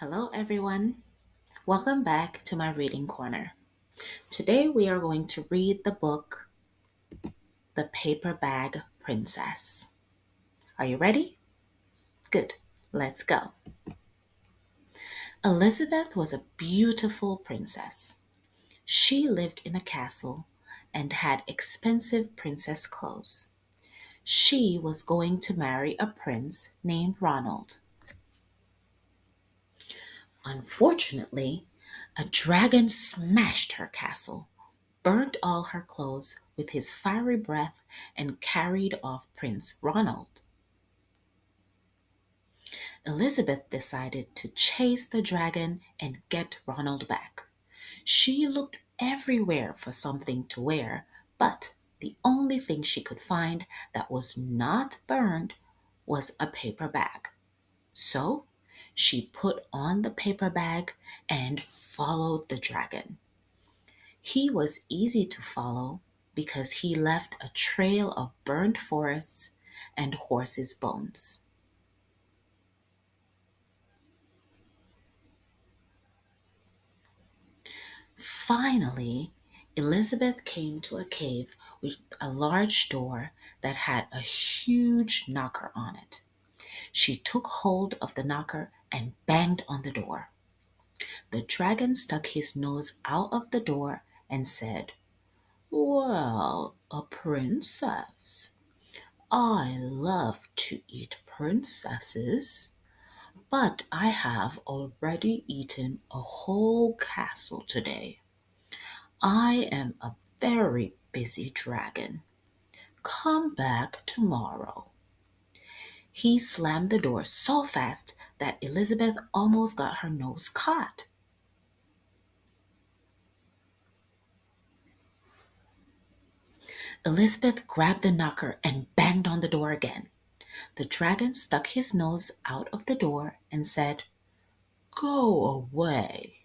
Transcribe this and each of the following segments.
Hello, everyone. Welcome back to my reading corner. Today we are going to read the book, The Paper Bag Princess. Are you ready? Good. Let's go. Elizabeth was a beautiful princess. She lived in a castle and had expensive princess clothes. She was going to marry a prince named Ronald. Unfortunately, a dragon smashed her castle, burnt all her clothes with his fiery breath, and carried off Prince Ronald. Elizabeth decided to chase the dragon and get Ronald back. She looked everywhere for something to wear, but the only thing she could find that was not burned was a paper bag. So she put on the paper bag and followed the dragon. He was easy to follow because he left a trail of burned forests and horses' bones. Finally, Elizabeth came to a cave with a large door that had a huge knocker on it. She took hold of the knocker and banged on the door. The dragon stuck his nose out of the door and said, "Well, a princess. I love to eat princesses, but I have already eaten a whole castle today. I am a very busy dragon. Come back tomorrow." He slammed the door so fast that Elizabeth almost got her nose caught. Elizabeth grabbed the knocker and banged on the door again. The dragon stuck his nose out of the door and said, "Go away.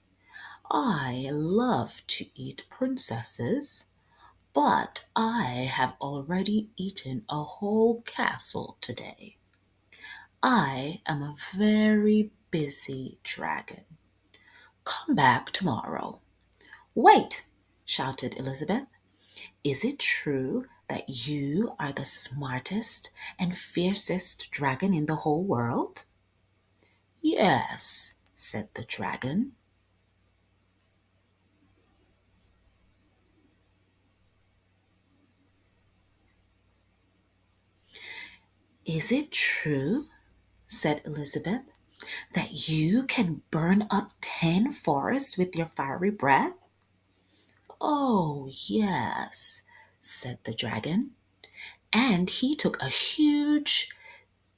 I love to eat princesses, but I have already eaten a whole castle today. I am a very busy dragon. Come back tomorrow." "Wait!" shouted Elizabeth. "Is it true that you are the smartest and fiercest dragon in the whole world?" "Yes," said the dragon. "Is it true," said Elizabeth, "that you can burn up 10 forests with your fiery breath?" "Oh, yes," said the dragon. And he took a huge,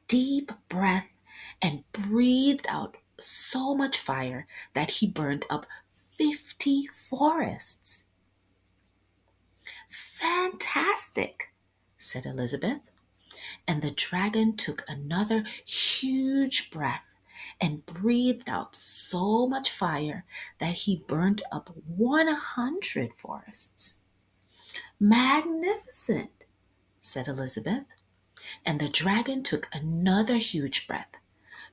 deep breath and breathed out so much fire that he burned up 50 forests. "Fantastic," said Elizabeth. And the dragon took another huge breath and breathed out so much fire that he burned up 100 forests. "Magnificent," said Elizabeth. And the dragon took another huge breath,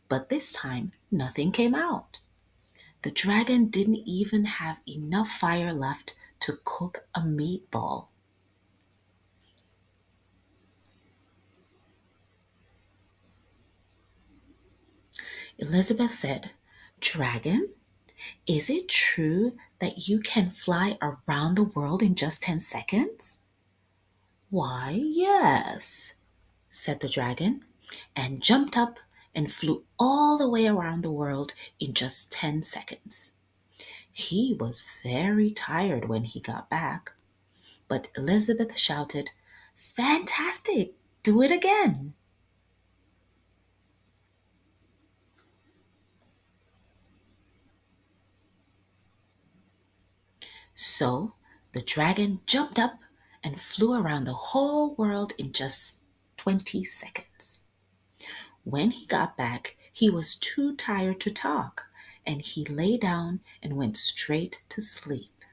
but this time nothing came out. The dragon didn't even have enough fire left to cook a meatball. Elizabeth said, "Dragon, is it true that you can fly around the world in just 10 seconds?" "Why, yes," said the dragon, and jumped up and flew all the way around the world in just 10 seconds. He was very tired when he got back, but Elizabeth shouted, "Fantastic! Do it again!" So the dragon jumped up and flew around the whole world in just 20 seconds. When he got back, he was too tired to talk, and he lay down and went straight to sleep.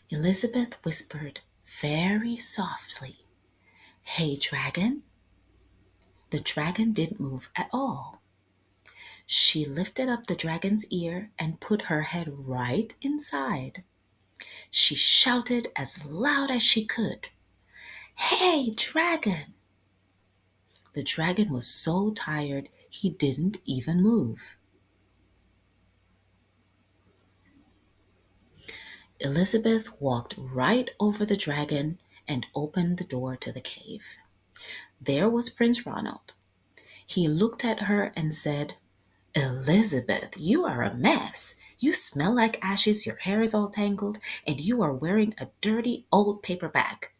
Elizabeth whispered very softly, "Hey, dragon." The dragon didn't move at all. She lifted up the dragon's ear and put her head right inside. She shouted as loud as she could, "Hey, dragon!" The dragon was so tired he didn't even move. Elizabeth walked right over the dragon and opened the door to the cave. There was Prince Ronald. He looked at her and said, "Elizabeth, you are a mess. You smell like ashes, your hair is all tangled, and you are wearing a dirty old paper bag.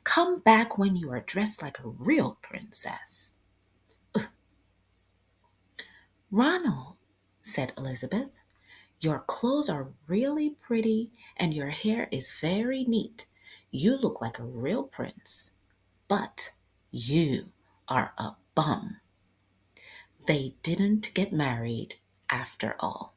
Come back when you are dressed like a real princess." "Ronald," said Elizabeth, "your clothes are really pretty and your hair is very neat. You look like a real prince, but you are a bum." They didn't get married after all.